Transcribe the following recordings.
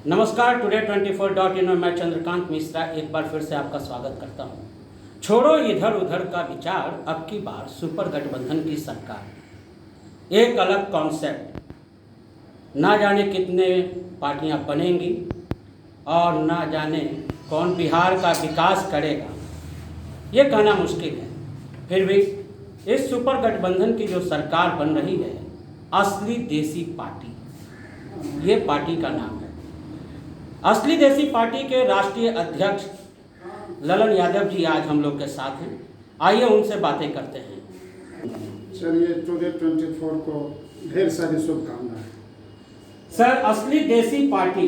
नमस्कार, today 24.in में मैं चंद्रकांत मिश्रा एक बार फिर से आपका स्वागत करता हूं। छोड़ो इधर उधर का विचार, अब की बार सुपर गठबंधन की सरकार। एक अलग कॉन्सेप्ट, ना जाने कितने पार्टियां बनेंगी और ना जाने कौन बिहार का विकास करेगा, ये कहना मुश्किल है। फिर भी इस सुपर गठबंधन की जो सरकार बन रही है, असली देसी पार्टी, ये पार्टी का नाम है। असली देसी पार्टी के राष्ट्रीय अध्यक्ष ललन यादव जी आज हम लोग के साथ हैं। आइए उनसे बातें करते हैं। चलिए, टुडे 24 को ढेर सारी शुभकामनाएं। सर, असली देसी पार्टी,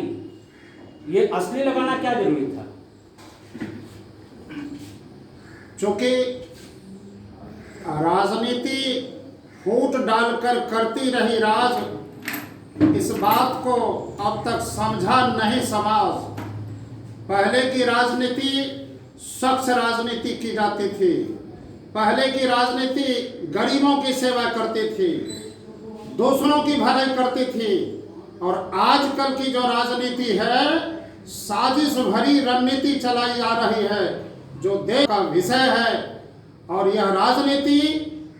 ये असली लगाना क्या जरूरी था? चूंकि राजनीति फूट डालकर करती रही राज, इस बात को अब तक समझा नहीं समाज। पहले की राजनीति स्वच्छ राजनीति की जाती थी। पहले की राजनीति गरीबों की सेवा करती थी, दूसरों की भलाई करती थी। और आजकल की जो राजनीति है, साजिश भरी रणनीति चलाई जा रही है, जो देश का विषय है। और यह राजनीति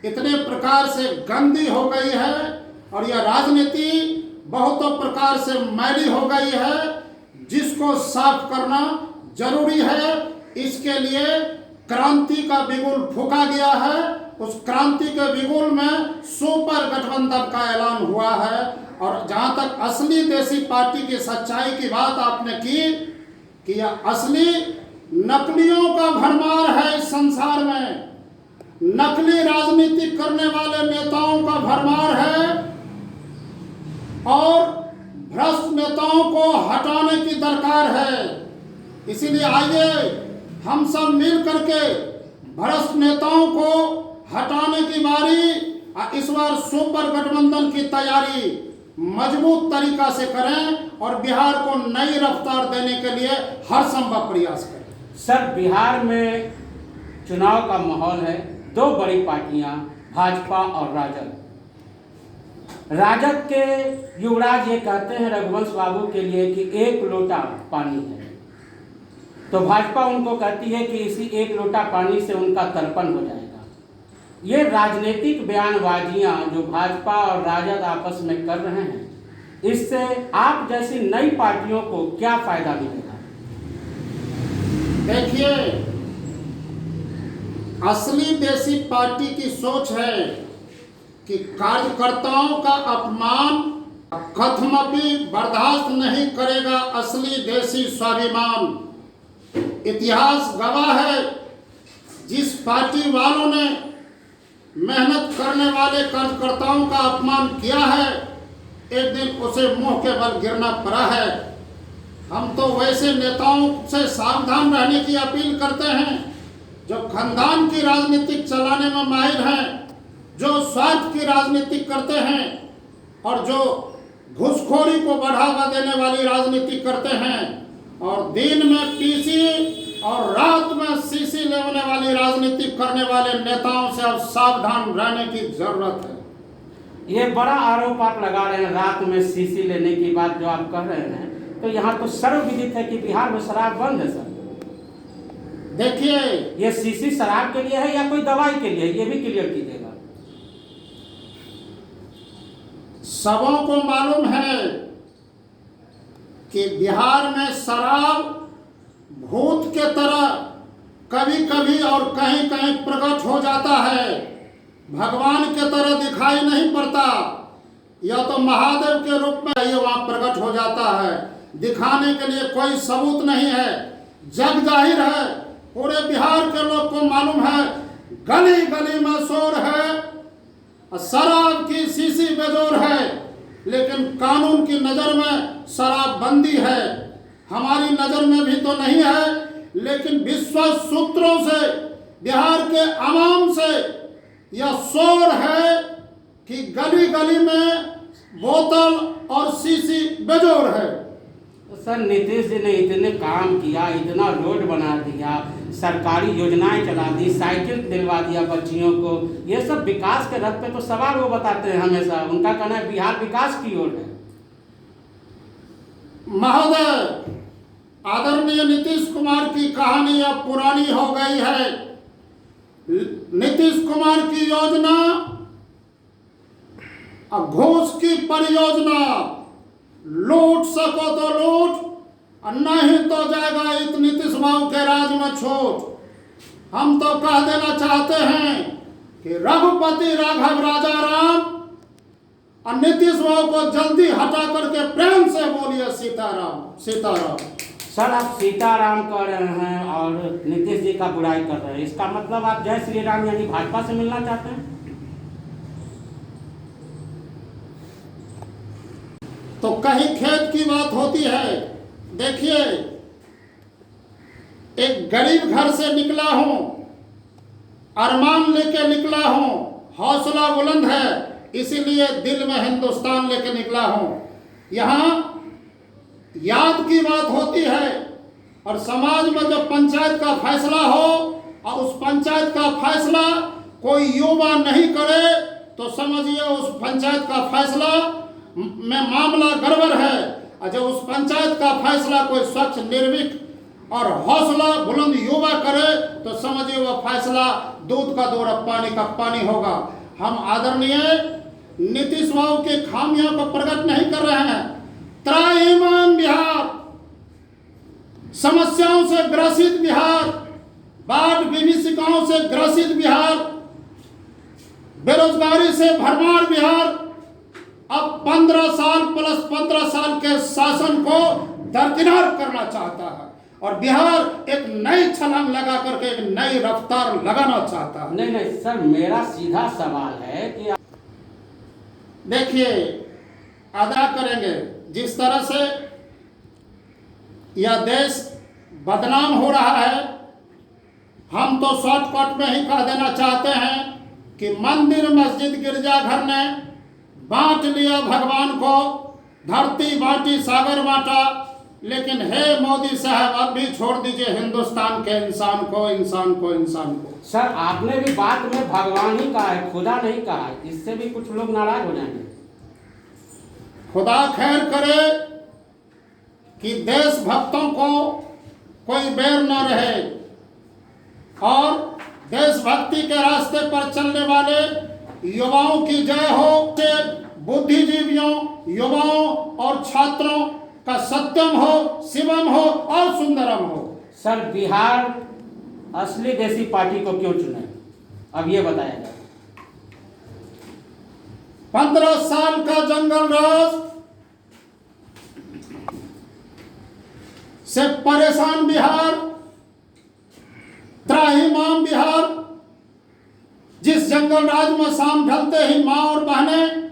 इतने प्रकार से गंदी हो गई है और यह राजनीति बहुत प्रकार से मैली हो गई है, जिसको साफ करना जरूरी है। इसके लिए क्रांति का बिगुल फूंका गया है। उस क्रांति के बिगुल में सुपर गठबंधन का ऐलान हुआ है। और जहां तक असली देसी पार्टी की सच्चाई की बात आपने की कि यह असली नकलियों का भरमार है इस संसार में, नकली राजनीति करने वाले नेताओं का भरमार है और भ्रष्ट नेताओं को हटाने की दरकार है। इसीलिए आइए हम सब मिल करके भ्रष्ट नेताओं को हटाने की बारी, इस बार सुपर गठबंधन की तैयारी मजबूत तरीका से करें और बिहार को नई रफ्तार देने के लिए हर संभव प्रयास करें। सर, बिहार में चुनाव का माहौल है। दो बड़ी पार्टियां, भाजपा और राजद। राजद के युवराज ये कहते हैं रघुवंश बाबू के लिए कि एक लोटा पानी है, तो भाजपा उनको कहती है कि इसी एक लोटा पानी से उनका तर्पण हो जाएगा। ये राजनीतिक बयानबाजियां जो भाजपा और राजद आपस में कर रहे हैं, इससे आप जैसी नई पार्टियों को क्या फायदा मिलेगा? देखिए, असली देसी पार्टी की सोच है कि कार्यकर्ताओं का अपमान कथमपि बर्दाश्त नहीं करेगा असली देसी स्वाभिमान। इतिहास गवाह है, जिस पार्टी वालों ने मेहनत करने वाले कार्यकर्ताओं का अपमान किया है, एक दिन उसे मुंह के बल गिरना पड़ा है। हम तो वैसे नेताओं से सावधान रहने की अपील करते हैं जो खानदान की राजनीति चलाने में माहिर हैं, जो स्वार्थ की राजनीति करते हैं और जो घूसखोरी को बढ़ावा देने वाली राजनीति करते हैं, और दिन में पीसी और रात में सीसी लेने वाली राजनीति करने वाले नेताओं से अब सावधान रहने की जरूरत है। ये बड़ा आरोप आप लगा रहे हैं, रात में सीसी लेने की बात जो आप कह रहे हैं, तो यहाँ तो सर्वविदित है कि बिहार में शराब बंद है। सर, देखिए, ये सीसी शराब के लिए है या कोई दवाई के लिए, ये भी क्लियर कीजिएगा। सबों को मालूम है कि बिहार में शराब भूत के तरह कभी कभी और कहीं कहीं प्रकट हो जाता है, भगवान के तरह दिखाई नहीं पड़ता। यह तो महादेव के रूप में ये वहां प्रकट हो जाता है। दिखाने के लिए कोई सबूत नहीं है, जग जाहिर है, पूरे बिहार के लोग को मालूम है। गली गली में शोर है, शराब की शीशी बेजोर है, लेकिन कानून की नज़र में शराब बंदी है। हमारी नज़र में भी तो नहीं है, लेकिन विश्वास सूत्रों से, बिहार के आवाम से यह शोर है कि गली गली में बोतल और शीशी बेजोर है। सर, नीतीश जी ने इतने काम किया, इतना रोड बना दिया, सरकारी योजनाएं चला दी, साइकिल दिलवा दिया बच्चियों को, ये सब विकास के रथ पे तो सवाल वो बताते हैं हमेशा। उनका कहना है बिहार विकास की ओर है। महोदय, आदरणीय नीतीश कुमार की कहानी अब पुरानी हो गई है। नीतीश कुमार की योजना घूस की परियोजना, लूट सको तो लूट, नहीं तो जाएगा इस नीतीश बाबू के राज में छूट। हम तो कह देना चाहते हैं कि रघुपति राघव राजा राम और नीतीश बाबू को जल्दी हटा करके प्रेम से बोलिए सीताराम सीताराम। सर, आप सीताराम कह रहे हैं और नीतीश जी का बुराई कर रहे हैं, इसका मतलब आप जय श्री राम यानी भाजपा से मिलना चाहते हैं? तो कहीं खेत की बात होती है। देखिए, एक गरीब घर से निकला हूं, अरमान लेके निकला हूं, हौसला बुलंद है, इसीलिए दिल में हिंदुस्तान लेके निकला हूं। यहां याद की बात होती है और समाज में जब पंचायत का फैसला हो और उस पंचायत का फैसला कोई युवा नहीं करे तो समझिए उस पंचायत का फैसला में मामला गड़बड़ है। और जब उस पंचायत का फैसला कोई स्वच्छ निर्भीक और हौसला बुलंद युवा करे तो समझिए वह फैसला दूध का दूर पानी का पानी होगा। हम आदरणीय नीतीश बाबू के खामियों को प्रकट नहीं कर रहे हैं। त्राहिमाम बिहार, समस्याओं से ग्रसित बिहार, बाढ़ विभीषिकाओं से ग्रसित बिहार, बेरोजगारी से भरमार बिहार अब 15 साल प्लस 15 साल के शासन को दरकिनार करना चाहता है और बिहार एक नई छलांग लगा करके एक नई रफ्तार लगाना चाहता है। नहीं नहीं सर, मेरा सीधा सवाल है कि देखिए, अदा करेंगे जिस तरह से यह देश बदनाम हो रहा है, हम तो शॉर्टकट में ही कह देना चाहते हैं कि मंदिर मस्जिद गिरजाघर ने बांट लिया भगवान को, धरती बांटी सागर बांटा, लेकिन हे मोदी साहब अब भी छोड़ दीजिए हिंदुस्तान के इंसान को इंसान को इंसान को। सर, आपने भी बात में भगवान ही कहा है, खुदा नहीं कहा है, इससे भी कुछ लोग नाराज हो जाएंगे। खुदा खैर करे कि देशभक्तों को कोई बैर न रहे और देशभक्ति के रास्ते पर चलने वाले युवाओं की जय हो। बुद्धिजीवियों, युवाओं और छात्रों का सत्यम हो, शिवम हो और सुंदरम हो। सर, बिहार असली देसी पार्टी को क्यों चुने, अब ये बताया जाए। 15 साल का जंगल राज से परेशान बिहार, त्राहिमाम बिहार, जिस जंगल राज में शाम ढलते ही मां और बहनें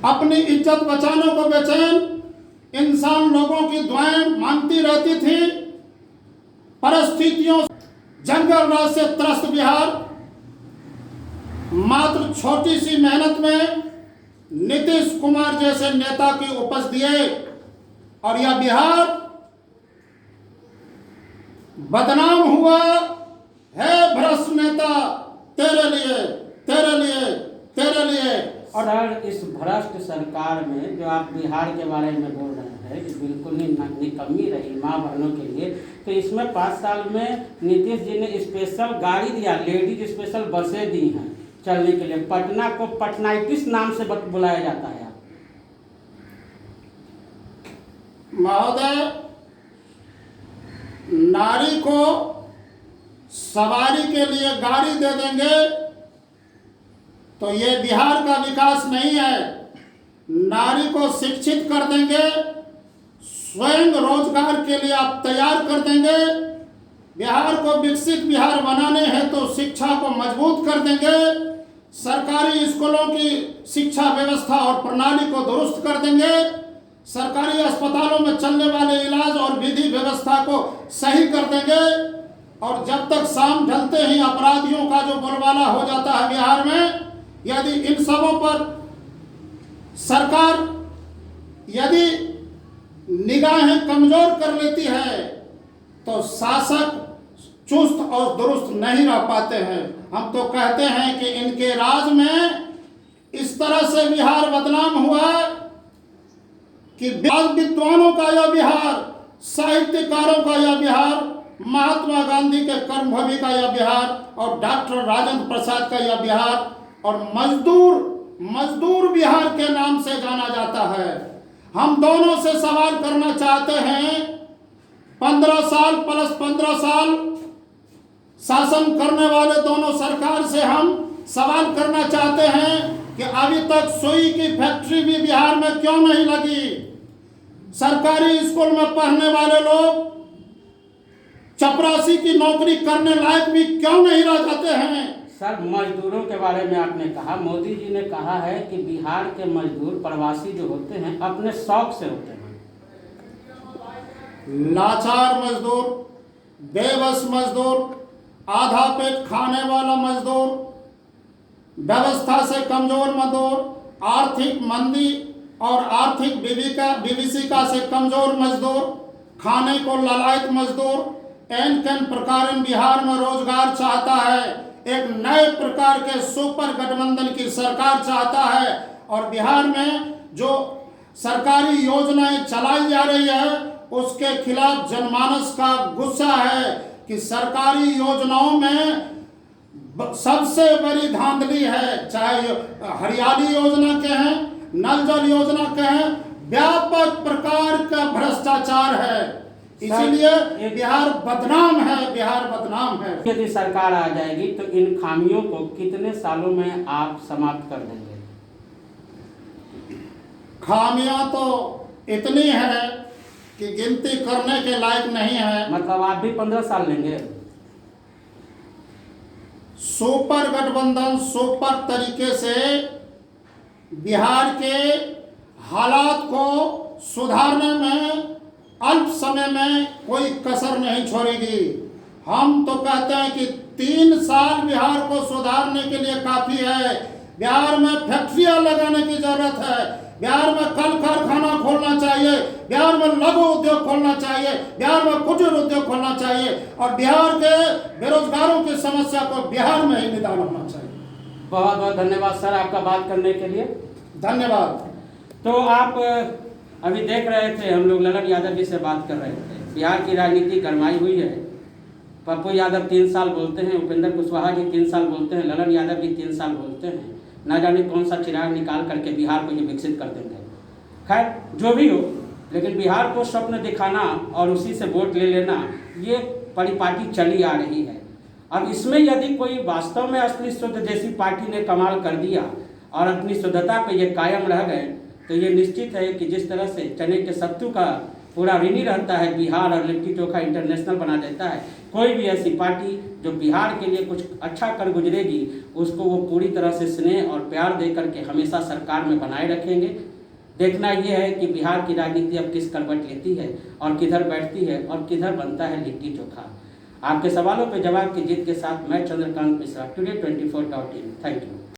अपनी इज्जत बचाने को बेचैन इंसान लोगों की दुआएं मांगती रहती थी, परिस्थितियों जंगल राज से त्रस्त बिहार मात्र छोटी सी मेहनत में नीतीश कुमार जैसे नेता की उपज दिए और यह बिहार बदनाम हुआ है। भ्रष्ट नेता तेरे लिए तेरे लिए तेरे लिए। और सर, इस भ्रष्ट सरकार में जो आप बिहार के बारे में बोल रहे हैं कि बिल्कुल ही निकम्मी रही माँ बहनों के लिए, तो इसमें 5 साल में नीतीश जी ने स्पेशल गाड़ी दिया, लेडीज स्पेशल बसें दी हैं चलने के लिए। पटना को पटनाइटिस नाम से बुलाया जाता है। महोदय, नारी को सवारी के लिए गाड़ी दे देंगे तो ये बिहार का विकास नहीं है। नारी को शिक्षित कर देंगे, स्वयं रोजगार के लिए आप तैयार कर देंगे। बिहार को विकसित बिहार बनाने हैं तो शिक्षा को मजबूत कर देंगे, सरकारी स्कूलों की शिक्षा व्यवस्था और प्रणाली को दुरुस्त कर देंगे, सरकारी अस्पतालों में चलने वाले इलाज और विधि व्यवस्था को सही कर देंगे। और जब तक शाम ढलते ही अपराधियों का जो बोलबाला हो जाता है बिहार में, यदि इन सबों पर सरकार यदि निगाहें कमजोर कर लेती है तो शासक चुस्त और दुरुस्त नहीं रह पाते हैं। हम तो कहते हैं कि इनके राज में इस तरह से बिहार बदनाम हुआ कि विद्वानों का यह बिहार, साहित्यकारों का यह बिहार, महात्मा गांधी के कर्मभूमि का यह बिहार और डॉक्टर राजेंद्र प्रसाद का यह बिहार और मजदूर बिहार के नाम से जाना जाता है। हम दोनों से सवाल करना चाहते हैं, 15 साल प्लस 15 साल शासन करने वाले दोनों सरकार से हम सवाल करना चाहते हैं कि अभी तक सुई की फैक्ट्री भी बिहार में क्यों नहीं लगी? सरकारी स्कूल में पढ़ने वाले लोग चपरासी की नौकरी करने लायक भी क्यों नहीं रह जाते हैं? सर, मजदूरों के बारे में आपने कहा, मोदी जी ने कहा है कि बिहार के मजदूर प्रवासी जो होते हैं अपने शौक से होते हैं। लाचार मजदूर, बेबस मजदूर, आधा पेट खाने वाला मजदूर, व्यवस्था से कमजोर मजदूर, आर्थिक मंदी और आर्थिक विभीषिका से कमजोर मजदूर, खाने को ललायत मजदूर एन प्रकार बिहार में रोजगार चाहता है। एक नए प्रकार के सुपर गठबंधन की सरकार चाहता है और बिहार में जो सरकारी योजनाएं चलाई जा रही है उसके खिलाफ जनमानस का गुस्सा है कि सरकारी योजनाओं में सबसे बड़ी धांधली है, चाहे हरियाली योजना के हैं, नल जल योजना के हैं, व्यापक प्रकार का भ्रष्टाचार है। इसीलिए बिहार बदनाम है, बिहार बदनाम है। यदि सरकार आ जाएगी तो इन खामियों को कितने सालों में आप समाप्त कर देंगे? खामियां तो इतनी है कि गिनती करने के लायक नहीं है। मतलब आप भी 15 साल लेंगे? सुपर गठबंधन सुपर तरीके से बिहार के हालात को सुधारने में अल्प समय में कोई कसर नहीं छोड़ेगी। हम तो कहते हैं कि 3 साल बिहार को सुधारने के लिए काफी है। बिहार में फैक्ट्रियां लगाने की जरूरत है, बिहार में कल कारखाना खोलना चाहिए, बिहार में लघु उद्योग खोलना चाहिए, बिहार में कुटीर उद्योग खोलना चाहिए और बिहार के बेरोजगारों की समस्या को बिहार में ही निदान होना चाहिए। बहुत बहुत धन्यवाद सर आपका बात करने के लिए। धन्यवाद। तो आप अभी देख रहे थे, हम लोग ललन यादव जी से बात कर रहे थे। बिहार की राजनीति गरमाई हुई है। पप्पू यादव 3 साल बोलते हैं, उपेंद्र कुशवाहा जी 3 साल बोलते हैं, ललन यादव जी 3 साल बोलते हैं। ना जाने कौन सा चिराग निकाल करके बिहार को ये विकसित कर देंगे। खैर जो भी हो, लेकिन बिहार को स्वप्न दिखाना और उसी से वोट ले लेना, ये परिपाटी चली आ रही है। अब इसमें यदि कोई वास्तव में असली शुद्ध देसी पार्टी ने कमाल कर दिया और अपनी शुद्धता पे ये कायम रह गए तो ये निश्चित है कि जिस तरह से चने के सत्तू का पूरा ऋणी रहता है बिहार और लिट्टी चोखा इंटरनेशनल बना देता है, कोई भी ऐसी पार्टी जो बिहार के लिए कुछ अच्छा कर गुजरेगी उसको वो पूरी तरह से स्नेह और प्यार दे करके हमेशा सरकार में बनाए रखेंगे। देखना ये है कि बिहार की राजनीति अब किस करवट लेती है और किधर बैठती है और किधर बनता है लिट्टी चोखा। आपके सवालों पर जवाब की जीत के साथ मैं Chandrakant Mishra, Today24.in। Thank you.